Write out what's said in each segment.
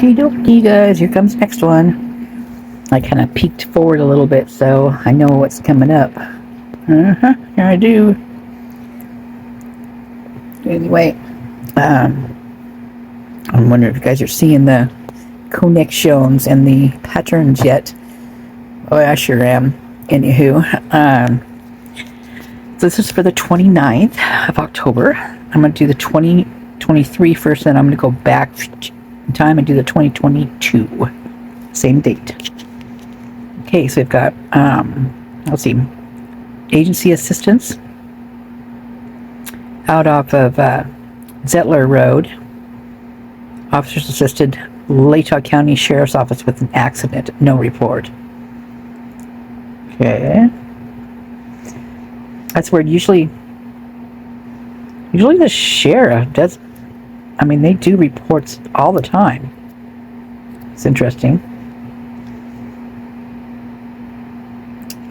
Okie dokie, guys. Here comes next one. I kind of peeked forward a little bit, so I know what's coming up. Here I do. Anyway, I'm wondering if you guys are seeing the connections and the patterns yet. Oh, I sure am. Anywho, this is for the 29th of October. I'm going to do the 2023 first, then I'm going to go back in time and do the 2022. Same date. Okay, so we've got, let's see, agency assistance out off of Zettler Road. Officers assisted Latah County Sheriff's Office with an accident. No report. Okay. That's weird. Usually the sheriff does, I mean, they do reports all the time. It's interesting.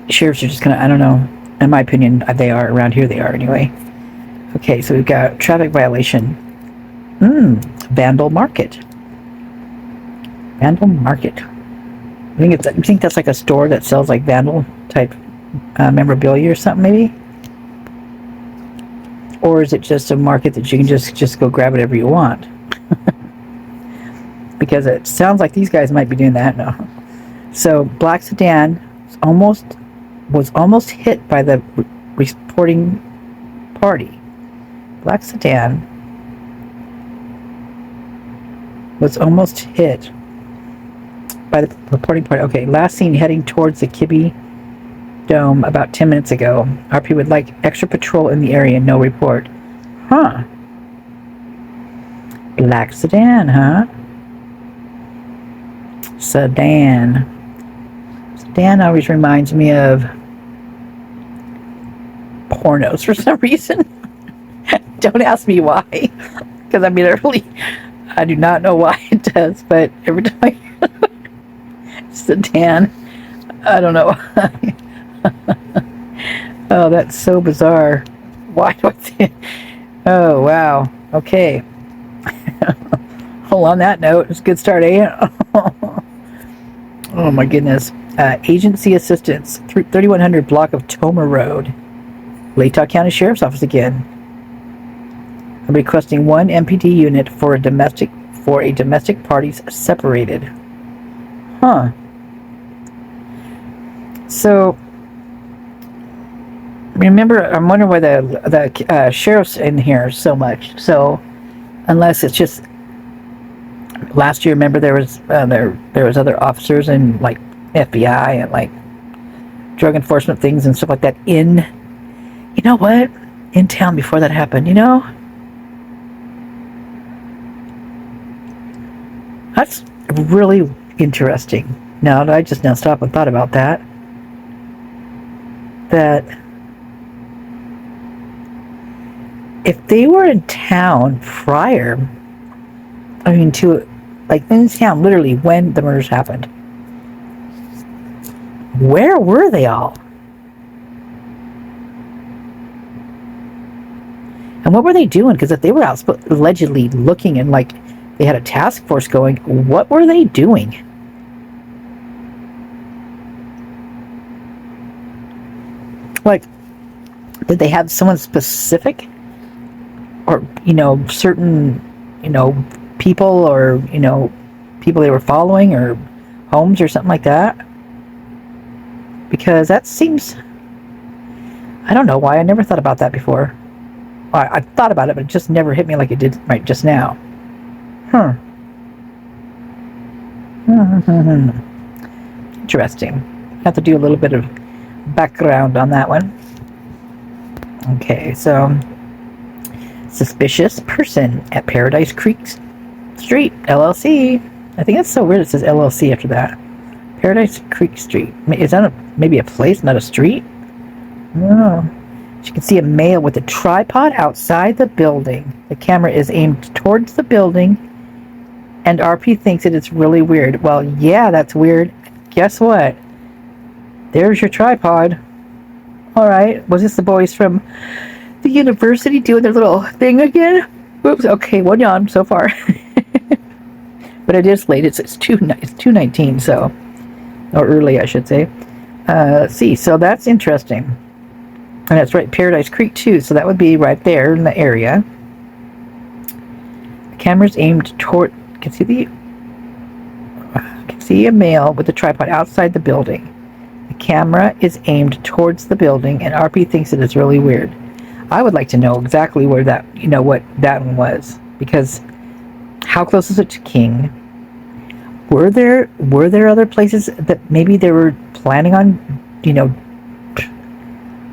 Sheriffs are just kind of, I don't know, in my opinion, they are, around here they are anyway. Okay, so we've got traffic violation. Vandal Market. Vandal Market. You think that's like a store that sells like vandal type memorabilia or something, maybe? Or is it just a market that you can just go grab whatever you want? Because it sounds like these guys might be doing that. No. So black sedan was almost hit by the reporting party. Black sedan was almost hit by the reporting party. Okay, last seen heading towards the Kibbe Dome about 10 minutes ago. RP would like extra patrol in the area. No report. Huh. Black sedan, huh? Sedan. Sedan always reminds me of pornos for some reason. Don't ask me why. Because I mean, I do not know why it does, but every time I sedan, I don't know why. Oh, that's so bizarre. Why do I think? Oh, wow. Okay. Well, on that note, it's a good start, eh? Oh my goodness. Agency assistance, 3100 block of Tomer Road, Latah County Sheriff's Office again. I'm requesting one MPD unit for a domestic parties separated. Huh. So, remember, I'm wondering why the sheriff's in here so much. So, unless it's just last year, remember there was other officers and like FBI and like drug enforcement things and stuff like that in, you know what, in town before that happened. You know, that's really interesting. Now I just now stopped and thought about that. That if they were in town prior, I mean, to like in town literally when the murders happened, where were they all? And what were they doing? Because if they were out allegedly looking and like they had a task force going, what were they doing? Like, did they have someone specific? Or, you know, certain, you know, people or, you know, people they were following or homes or something like that? Because that seems, I don't know why I never thought about that before. Well, I thought about it, but it just never hit me like it did right just now. Interesting. Have to do a little bit of background on that one. Okay, so suspicious person at Paradise Creek Street, LLC. I think that's so weird it says LLC after that. Paradise Creek Street. Is that maybe a place, not a street? No. You can see a male with a tripod outside the building. The camera is aimed towards the building, and RP thinks that it's really weird. Well, yeah, that's weird. Guess what? There's your tripod. Alright, was this the boys from the university doing their little thing again? Oops, okay, one yawn so far. But it is late. It's 2:19, so, or early, I should say. Let's see. So that's interesting. And that's right, Paradise Creek too. So that would be right there in the area. The camera's aimed toward. Can see a male with a tripod outside the building. The camera is aimed towards the building, and RP thinks it is really weird. I would like to know exactly where that, what that one was, because how close is it to King? Were there other places that maybe they were planning on,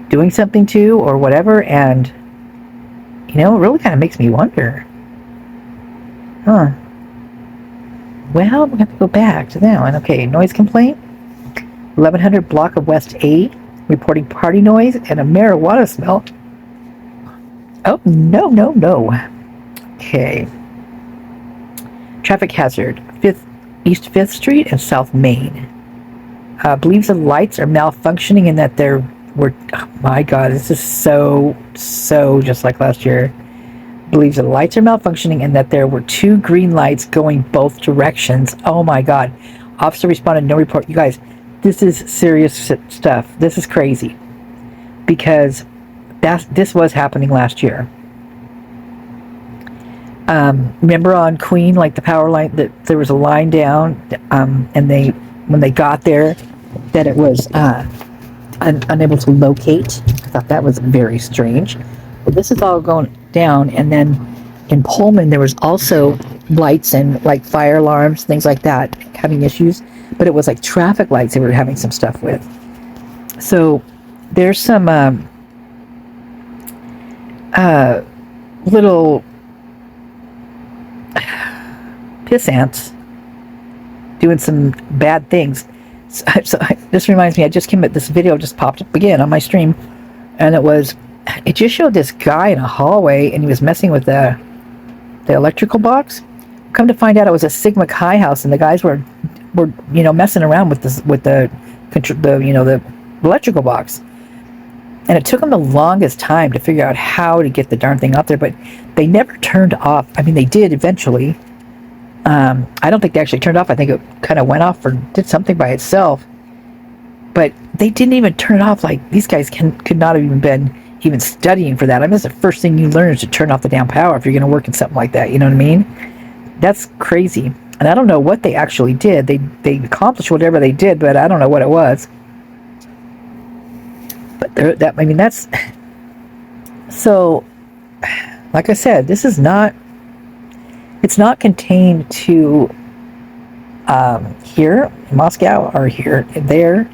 doing something to or whatever? And it really kind of makes me wonder. Huh. Well, we have to go back to that one. Okay, noise complaint. 1100 block of West A, reporting party noise and a marijuana smell. Oh, no. Okay. Traffic hazard. East 5th Street and South Main. Believes the lights are malfunctioning and that there were... Oh my God, this is so just like last year. Believes the lights are malfunctioning and that there were 2 green lights going both directions. Oh my God. Officer responded, no report. You guys, this is serious stuff. This is crazy. Because this was happening last year. Remember on Queen, like the power line, that there was a line down, and when they got there, that it was unable to locate. I thought that was very strange. But this is all going down, and then in Pullman there was also lights and like fire alarms, things like that, having issues. But it was like traffic lights they were having some stuff with. So there's some little piss ants doing some bad things. So this reminds me, this video just popped up again on my stream, and it just showed this guy in a hallway, and he was messing with the electrical box. Come to find out, it was a Sigma Chi house, and the guys were messing around with the electrical box. And it took them the longest time to figure out how to get the darn thing out there, but they never turned off. I mean, they did eventually. I don't think they actually turned off. I think it kind of went off or did something by itself. But they didn't even turn it off. Like, these guys could not have even been studying for that. I mean, that's the first thing you learn is to turn off the damn power if you're going to work in something like that. You know what I mean? That's crazy. And I don't know what they actually did. They accomplished whatever they did, but I don't know what it was. But that's... So, like I said, this is not... It's not contained to here in Moscow or here and there.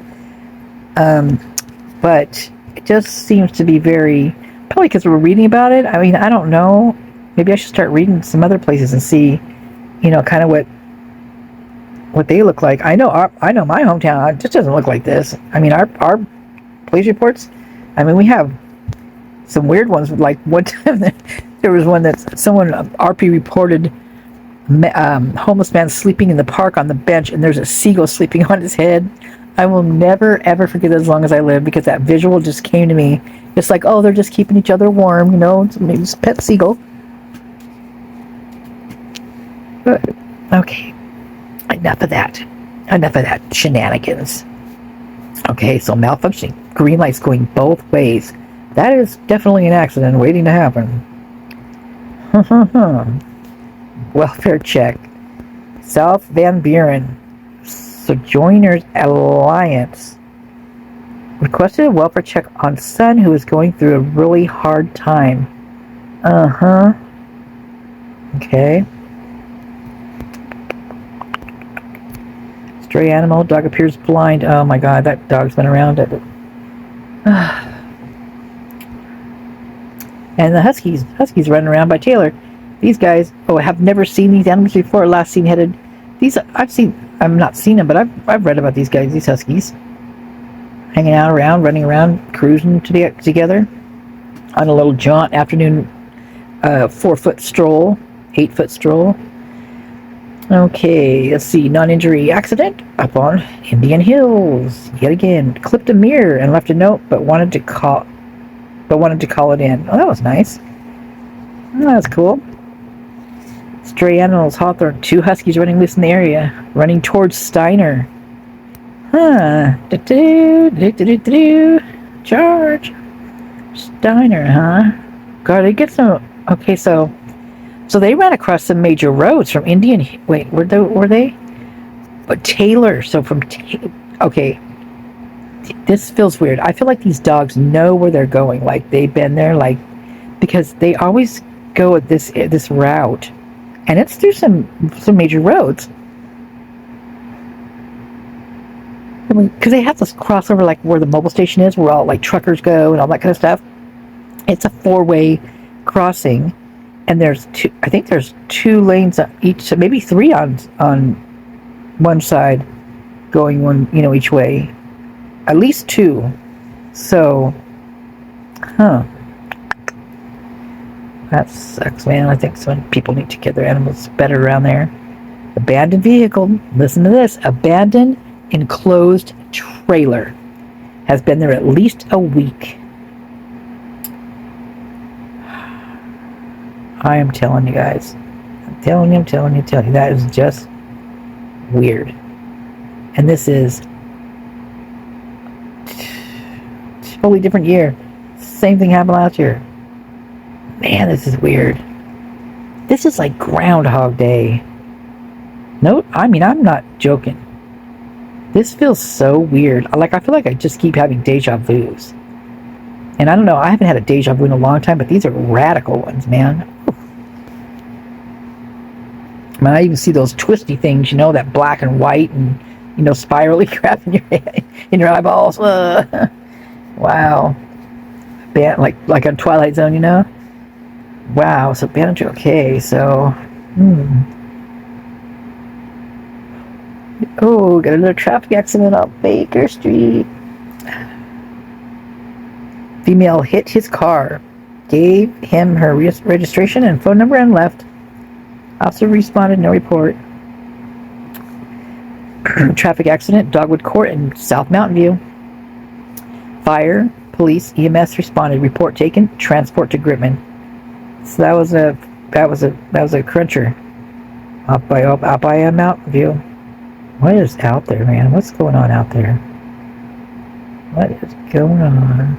But it just seems to be very... Probably because we're reading about it. I mean, I don't know. Maybe I should start reading some other places and see, kind of what they look like. I know my hometown, it just doesn't look like this. I mean, our police reports, I mean, we have some weird ones. Like one time there was one that someone, RP reported homeless man sleeping in the park on the bench, and there's a seagull sleeping on his head. I will never ever forget that as long as I live, because that visual just came to me. It's like, oh, they're just keeping each other warm, maybe it's a pet seagull. But, okay, enough of that shenanigans. Okay, so malfunctioning, green lights going both ways. That is definitely an accident waiting to happen. Welfare check. South Van Buren Sojourners Alliance requested a welfare check on son who is going through a really hard time. Okay. Stray animal, dog appears blind. Oh my God, that dog's been around it. And the huskies running around by Taylor. These guys, I have never seen these animals before. Last seen headed. I've not seen them, but I've read about these guys, these huskies, hanging out around, running around, cruising together on a little jaunt, afternoon, 4-foot stroll, 8-foot stroll. Okay, let's see. Non-injury accident up on Indian Hills. Yet again, clipped a mirror and left a note, but wanted to call it in. Oh, that was nice. Oh, that was cool. Stray animals, Hawthorne. 2 huskies running loose in the area. Running towards Steiner. Huh. Charge. Steiner, huh? God, they get some... Okay, so they ran across some major roads from Indian... Wait, were they? But Taylor, so from... Okay. This feels weird. I feel like these dogs know where they're going. Like, they've been there, like... Because they always go at this route. And it's through some major roads. I mean, because they have this crossover, like where the mobile station is, where all like truckers go and all that kind of stuff. It's a 4-way crossing, and there's 2. I think there's 2 lanes on each, so maybe 3 on one side, going one, each way. At least 2. So, that sucks, man. I think some people need to get their animals better around there. Abandoned vehicle. Listen to this. Abandoned enclosed trailer has been there at least a week. I am telling you guys. I'm telling you. That is just weird. And this is a totally different year. Same thing happened last year. Man, this is weird. This is like Groundhog Day. No, I mean, I'm not joking. This feels so weird. Like, I feel like I just keep having deja vus. And I don't know, I haven't had a deja vu in a long time, but these are radical ones, man. I mean, I even see those twisty things, that black and white and, spirally crap in your head, in your eyeballs. Wow. Like on Twilight Zone, Wow, so bandage, okay, so... Oh, got another traffic accident on Baker Street. Female hit his car, gave him her registration and phone number and left. Officer responded, no report. Traffic accident, Dogwood Court in South Mountain View. Fire, police, EMS responded. Report taken. Transport to Gritman. So that was a cruncher. Up by Mountain View. What is out there, man? What's going on out there? What is going on?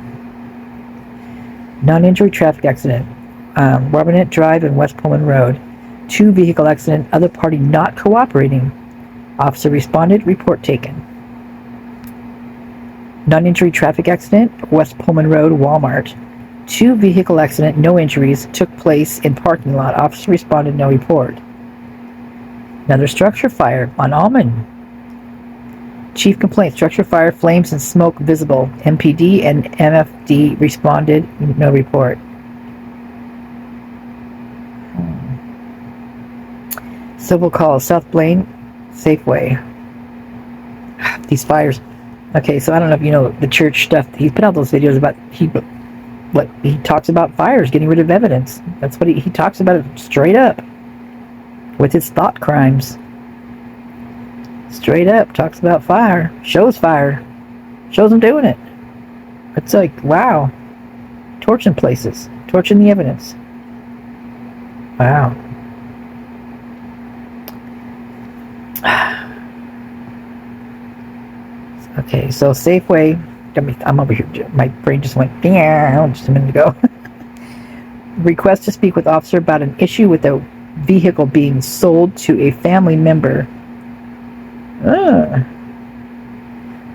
Non-injury traffic accident. Robinette Drive and West Pullman Road. 2 vehicle accident. Other party not cooperating. Officer responded. Report taken. Non-injury traffic accident. West Pullman Road, Walmart. 2 vehicle accident. No injuries. Took place in parking lot. Officer responded. No report. Another structure fire on Almond. Chief complaint, structure fire, flames and smoke visible. MPD and MFD responded, no report. Civil call, South Blaine, Safeway. These fires. Okay, so I don't know if you know the church stuff. He put out those videos about, he talks about fires, getting rid of evidence. That's what he talks about it straight up. With his thought crimes. Straight up talks about fire. Shows fire. Shows him doing it. It's like, wow. Torching places. Torching the evidence. Wow. Okay, so Safeway. I'm over here. My brain just went just a minute ago. Request to speak with officer about an issue with a vehicle being sold to a family member.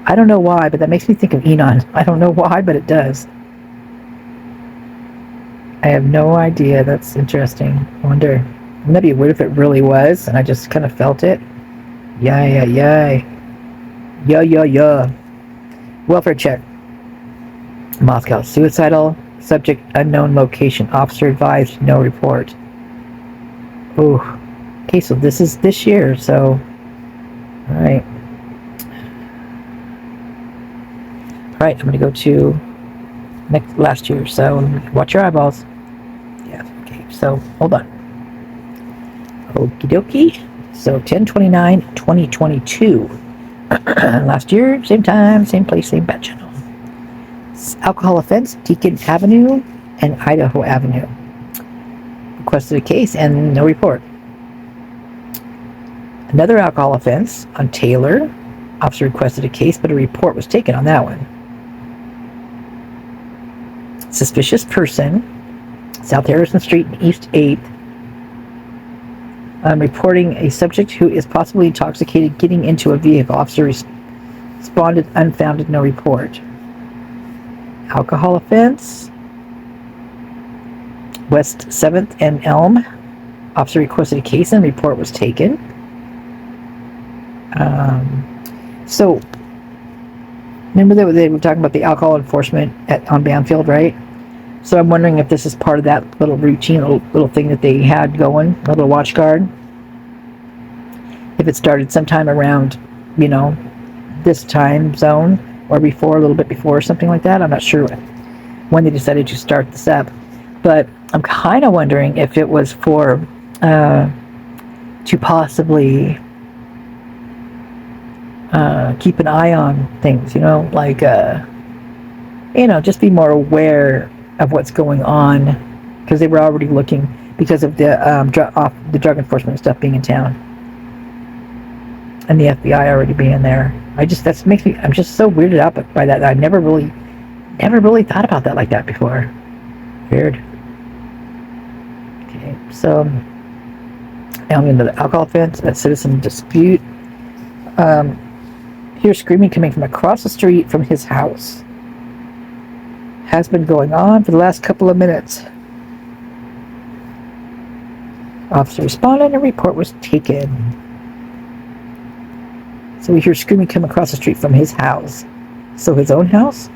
I don't know why, but that makes me think of Enon. I don't know why, but it does. I have no idea. That's interesting. I wonder, wouldn't that be weird if it really was and I just kind of felt it? Yeah. Welfare check. Moscow. Suicidal. Subject unknown location. Officer advised no report. Oh. Okay, so this is this year, so... Alright. Alright, I'm going to go to last year, so watch your eyeballs. Yeah, okay, so hold on. Okie dokie. So 10/29/2022. Last year, same time, same place, same bad channel. Alcohol offense, Deacon Avenue and Idaho Avenue. Requested a case and no report. Another alcohol offense on Taylor. Officer requested a case, but a report was taken on that one. Suspicious person, South Harrison Street, East 8th. Reporting a subject who is possibly intoxicated getting into a vehicle. Officer responded, unfounded, no report. Alcohol offense, West 7th and Elm. Officer requested a case and report was taken. So, remember that they were talking about the alcohol enforcement on Banfield, right? So I'm wondering if this is part of that little routine, little thing that they had going, a little watch guard. If it started sometime around, this time zone or before, a little bit before or something like that. I'm not sure when they decided to start this up. But I'm kind of wondering if it was for, to possibly keep an eye on things, just be more aware of what's going on, because they were already looking because of the drug enforcement stuff being in town and the FBI already being there. I'm just so weirded out by that. I never really thought about that like that before. Weird. Okay, so now I'm into the alcohol offense, a citizen dispute. Here's screaming coming from across the street from his house. Has been going on for the last couple of minutes. Officer responded and a report was taken. So we hear screaming come across the street from his house. So his own house?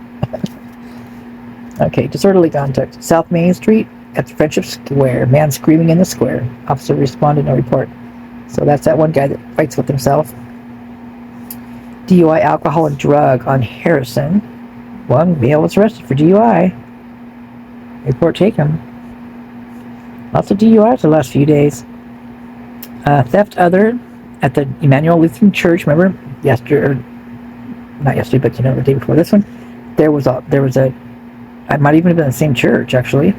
Okay, disorderly conduct. South Main Street at Friendship Square. Man screaming in the square. Officer responded, no report. So that's that one guy that fights with himself. DUI, alcohol and drug on Harrison. One male was arrested for DUI. Report taken. Lots of DUIs the last few days. Theft other at the Emmanuel Lutheran Church. Remember not yesterday, but the day before this one, there was a. I might even have been the same church actually.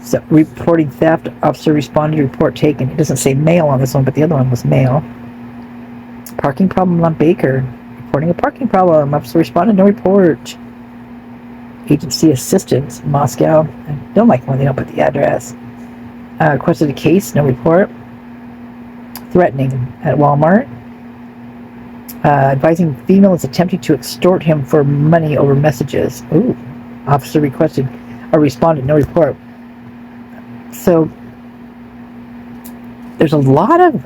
So reporting theft. Officer responded. Report taken. It doesn't say male on this one, but the other one was male. Parking problem on Baker. Reporting a parking problem. Officer responded, no report. Agency assistance, Moscow. I don't like when they don't put the address. Requested a case, no report. Threatening at Walmart. Advising female is attempting to extort him for money over messages. Ooh. Officer requested or responded, no report. So there's a lot of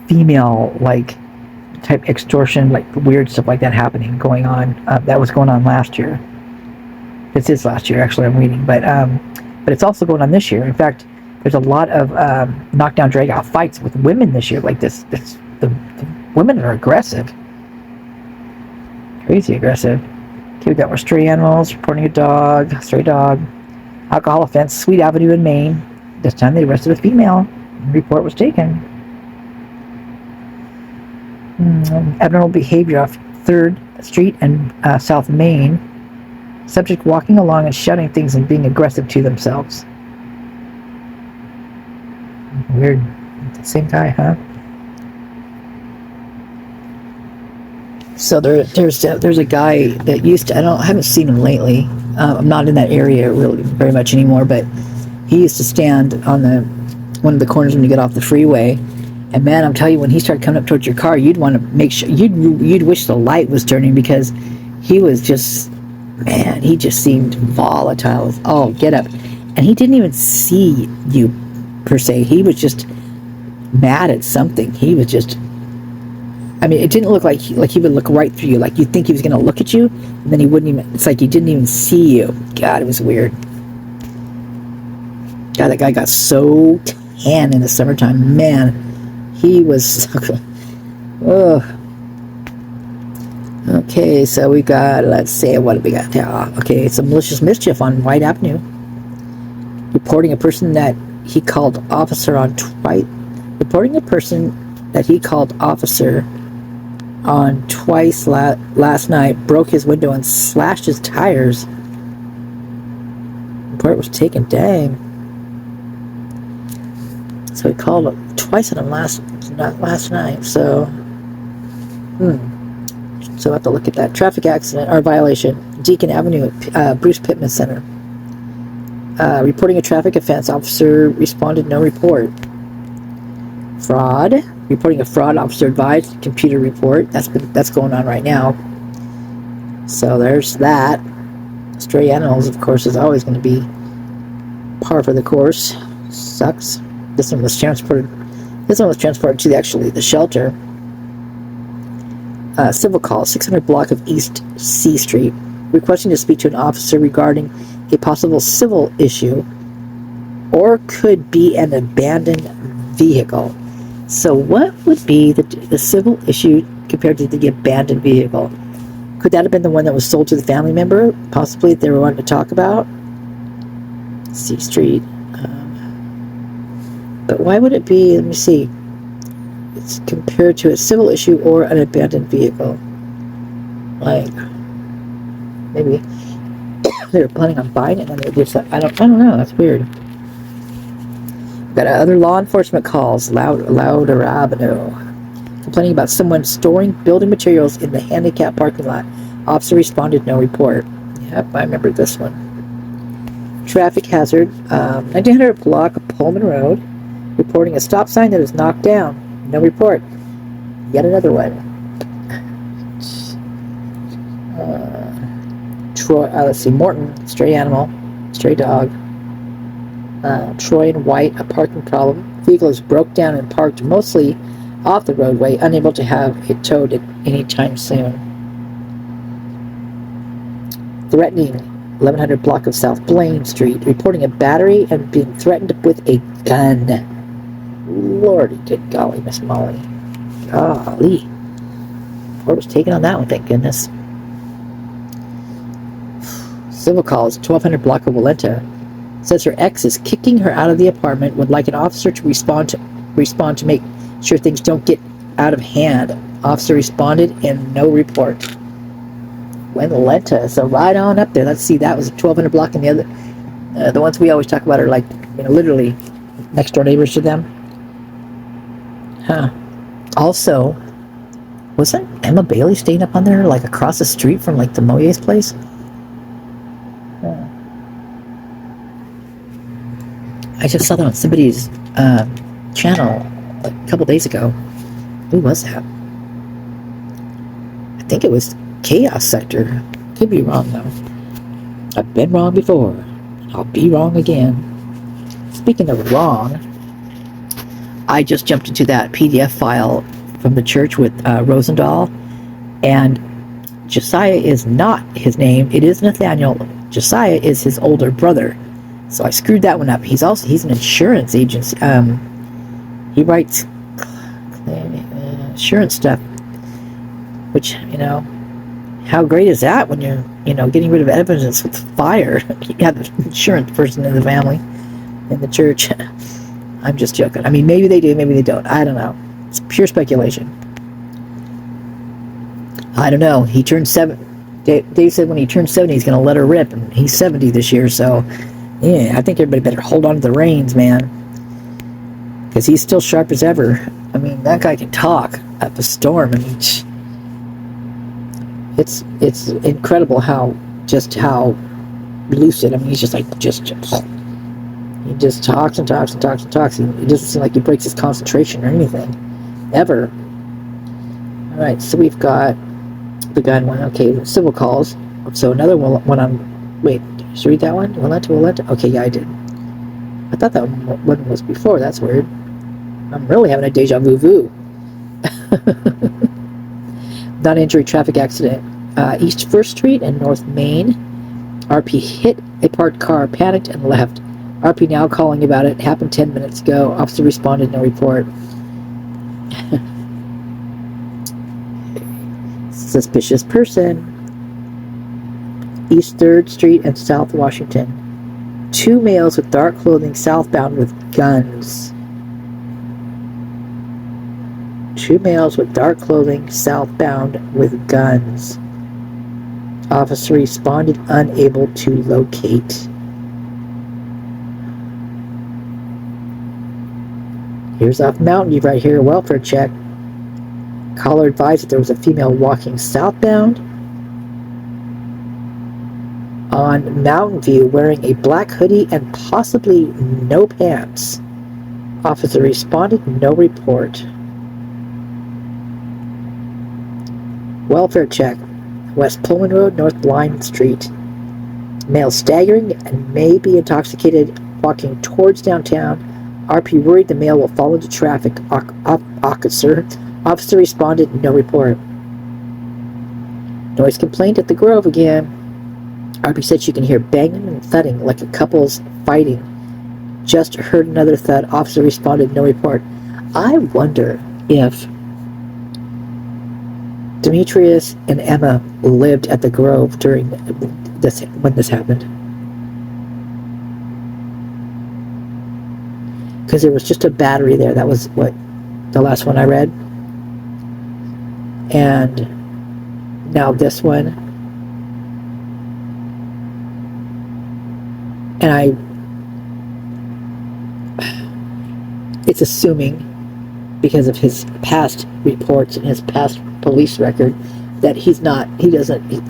female type extortion, weird stuff like that going on. That was going on last year. This is last year, actually, I'm reading, but it's also going on this year. In fact, there's a lot of knockdown, drag-out fights with women this year. The women are aggressive, crazy aggressive. Okay, we got more stray animals. Reporting a stray dog, alcohol offense, Sweet Avenue in Maine. This time they arrested a female. Report was taken. Abnormal behavior off 3rd Street and South Main. Subject walking along and shouting things and being aggressive to themselves. Weird. Same guy, huh? So there's a guy that used to, I haven't seen him lately. I'm not in that area really very much anymore, but he used to stand on one of the corners when you get off the freeway. And man, I'm telling you, when he started coming up towards your car, you'd want to make sure, you'd wish the light was turning, because he was just, man, he just seemed volatile. Oh, get up. And he didn't even see you, per se. He was just mad at something. He was just, it didn't look like he would look right through you. Like you'd think he was going to look at you, and then he wouldn't even, it's like he didn't even see you. God, it was weird. God, that guy got so tan in the summertime. Man. He was, oh. Okay, so we got, let's see, what do we got now? Okay, some malicious mischief on White Avenue. Reporting a person that he called officer on twice last night, broke his window and slashed his tires. Report was taken, dang. So we called twice on him last night. So, So I have to look at that. Traffic accident or violation. Deacon Avenue at Bruce Pittman Center. Reporting a traffic offense. Officer responded, no report. Fraud. Reporting a fraud. Officer advised. Computer report. That's going on right now. So there's that. Stray animals, of course, is always going to be par for the course. Sucks. This one was transported to the shelter. Civil call, 600 block of East C Street, requesting to speak to an officer regarding a possible civil issue or could be an abandoned vehicle. So what would be the civil issue compared to the abandoned vehicle? Could that have been the one that was sold to the family member, possibly, that they were wanting to talk about? C Street. But why would it be, let me see, it's compared to a civil issue or an abandoned vehicle? Like, maybe they were planning on buying it and they just, I don't know, that's weird. Got other law enforcement calls. Lauda Avenue, complaining about someone storing building materials in the handicapped parking lot. Officer responded, no report. Yep, I remember this one. Traffic hazard, 1900 block of Pullman Road, reporting a stop sign that is knocked down. No report. Yet another one. Troy, let's see, Morton, stray animal, stray dog. Troy and White, a parking problem. Vehicle is broke down and parked mostly off the roadway, unable to have it towed at any time soon. Threatening, 1100 block of South Blaine Street, reporting a battery and being threatened with a gun. Lordy, good golly, Miss Molly. Golly. Court was taken on that one, thank goodness. Civil calls, 1200 block of Walenta. Says her ex is kicking her out of the apartment, would like an officer to respond to make sure things don't get out of hand. Officer responded and no report. Walenta, so right on up there. Let's see, that was 1200 block, and the other, the ones we always talk about are like, literally next door neighbors to them. Huh. Also, wasn't Emma Bailey staying up on there, like across the street from like the Moyer's place? I just saw that on somebody's channel like a couple days ago. Who was that? I think it was Chaos Sector. Could be wrong though. I've been wrong before. I'll be wrong again. Speaking of wrong, I just jumped into that PDF file from the church with Rosendahl, and Josiah is not his name. It is Nathaniel. Josiah is his older brother. So I screwed that one up. He's an insurance agent. He writes insurance stuff, which, how great is that when you're, getting rid of evidence with fire? You have the insurance person in the family, in the church. I'm just joking. I mean, maybe they do, maybe they don't. I don't know. It's pure speculation. I don't know. He turned 7. Dave said when he turns 70, he's going to let her rip, and he's 70 this year, so yeah, I think everybody better hold on to the reins, man, because he's still sharp as ever. I mean, that guy can talk up a storm. I mean, it's incredible how lucid. I mean, he's just like he just talks and talks and talks and talks. He doesn't seem like he breaks his concentration or anything, ever. All right, so we've got the gun one. Okay, civil calls. So another one on. Wait, did you read that one? Walenta? Okay, yeah, I did. I thought that one was before. That's weird. I'm really having a deja vu. Non-injury traffic accident. East 1st Street and North Main. RP hit a parked car, panicked, and left. RP now calling about it. Happened 10 minutes ago. Officer responded, no report. Suspicious person. East 3rd Street and South Washington. 2 males with dark clothing southbound with guns. 2 males with dark clothing southbound with guns. Officer responded unable to locate. Here's off Mountain View right here, welfare check. Caller advised that there was a female walking southbound on Mountain View wearing a black hoodie and possibly no pants. Officer responded, no report. Welfare check. West Pullman Road, North Blind Street. Male staggering and may be intoxicated walking towards downtown. RP worried the male will fall into traffic. Officer responded, no report. Noise complaint at the Grove again. RP said she can hear banging and thudding like a couple's fighting. Just heard another thud. Officer responded, no report. I wonder if Demetrius and Emma lived at the Grove during this, when this happened. Because there was just a battery there. That was what the last one I read. And now this one. And it's assuming, because of his past reports and his past police record, that he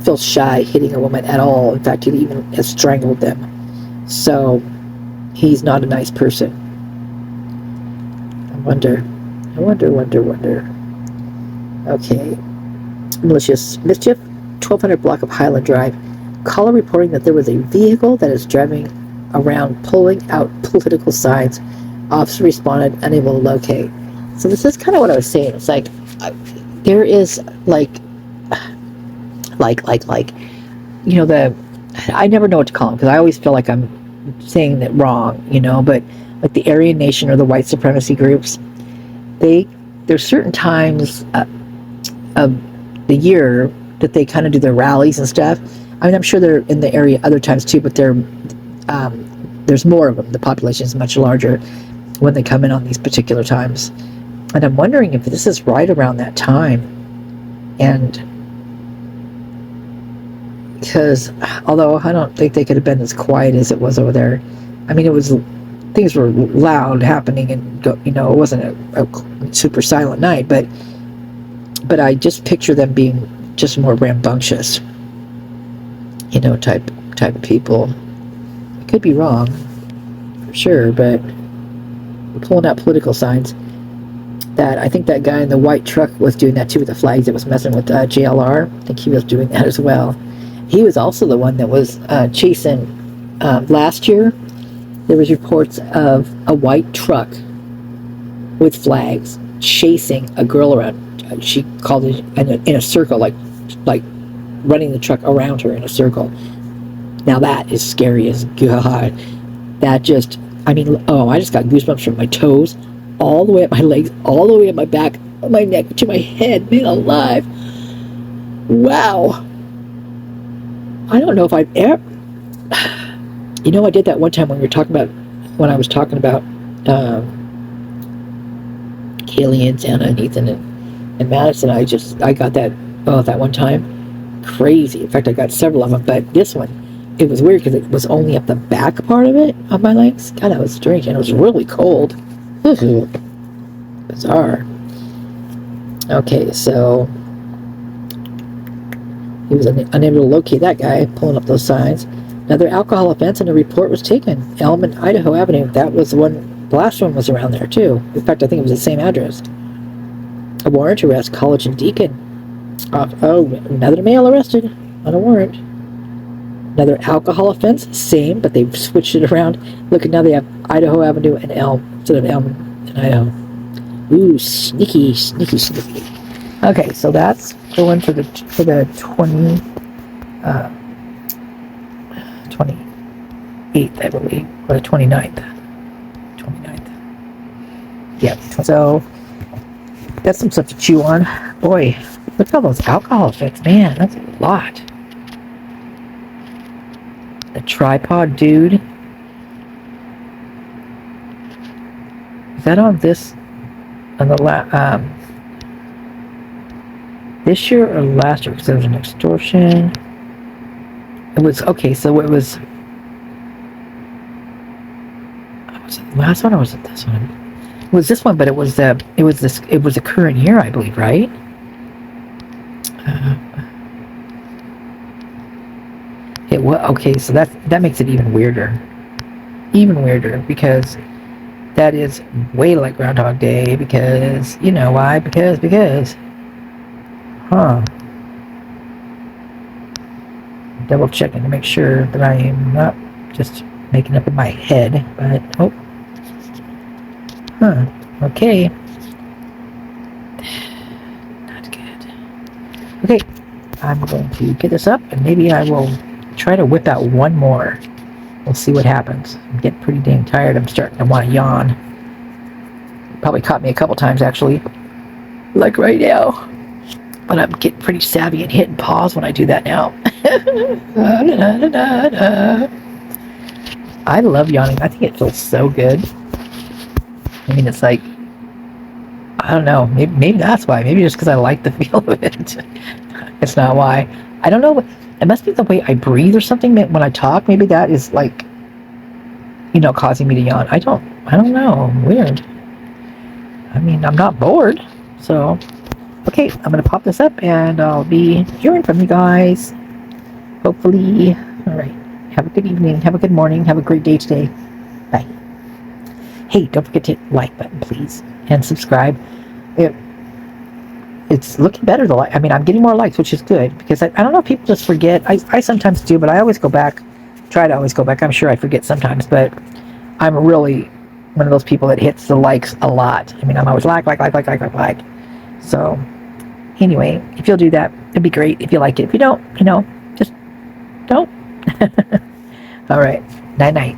feels shy hitting a woman at all. In fact, he even has strangled them. So he's not a nice person. I wonder. Okay. Malicious mischief, 1200 block of Highland Drive. Caller reporting that there was a vehicle that is driving around pulling out political signs. Officer responded, unable to locate. So this is kind of what I was saying. It's like, there is like, you know, I never know what to call them, because I always feel like I'm saying it wrong, you know, but like the Aryan Nation or the white supremacy groups, there's certain times of the year that they kind of do their rallies and stuff. I mean, I'm sure they're in the area other times too, but there's more of them. The population is much larger when they come in on these particular times. And I'm wondering if this is right around that time. And because although I don't think they could have been as quiet as it was over there, I mean, things were loud happening, and you know, it wasn't a super silent night, but I just picture them being just more rambunctious, you know, type of people. I could be wrong, for sure, but we're pulling out political signs. That I think that guy in the white truck was doing that too with the flags. That was messing with JLR. I think he was doing that as well. He was also the one that was chasing last year. There was reports of a white truck with flags chasing a girl around. She called it in a circle, like running the truck around her in a circle. Now that is scary as God. That just, I mean, oh, I just got goosebumps from my toes, all the way up my legs, all the way up my back, my neck, to my head. Man alive. Wow. I don't know if I've ever... You know, I did that one time when I was talking about Kaylee and Anna and Ethan and Madison. I got that one time. Crazy. In fact, I got several of them, but this one, it was weird because it was only up the back part of it on my legs. God, that was strange, and it was really cold. Bizarre. Okay, so he was unable to locate that guy pulling up those signs. Another alcohol offense, and a report was taken. Elm and Idaho Avenue. That was the one. The last one was around there too. In fact, I think it was the same address. A warrant arrest. College and Deacon. Another male arrested on a warrant. Another alcohol offense. Same, but they've switched it around. Look, now they have Idaho Avenue and Elm instead of Elm and Idaho. Ooh, sneaky. Okay, so that's the one for the 28th, I believe, or the 29th. Yeah, so that's some stuff to chew on. Boy, look at all those alcohol effects, man, that's a lot. The tripod dude. Is that on this, on the this year or last year? Because there was an extortion. It was, okay, so it was it the last one or was it this one? was this one, but it was the current year, I believe, right? It was okay, so that makes it even weirder, because that is way like Groundhog Day, because you know why? Because huh? Double checking to make sure that I am not just making up in my head, but oh, huh? Okay, not good. Okay, I'm going to get this up, and maybe I will try to whip out one more. We'll see what happens. I'm getting pretty dang tired. I'm starting to want to yawn. Probably caught me a couple times, actually, like right now. But I'm getting pretty savvy and hitting pause when I do that now. I love yawning. I think it feels so good. I mean, it's like, I don't know. Maybe that's why. Maybe just because I like the feel of it. It's not why. I don't know. It must be the way I breathe or something when I talk. Maybe that is like, causing me to yawn. I don't know. Weird. I mean, I'm not bored. So, okay, I'm going to pop this up and I'll be hearing from you guys. Hopefully. All right. Have a good evening. Have a good morning. Have a great day today. Bye. Hey, don't forget to hit the like button, please. And subscribe. It's looking better, though. I mean, I'm getting more likes, which is good. Because I don't know if people just forget. I sometimes do, but I always go back. Try to always go back. I'm sure I forget sometimes, but I'm really one of those people that hits the likes a lot. I mean, I'm always like. So, anyway, if you'll do that, it'd be great if you like it. If you don't, just don't. All right. Night-night.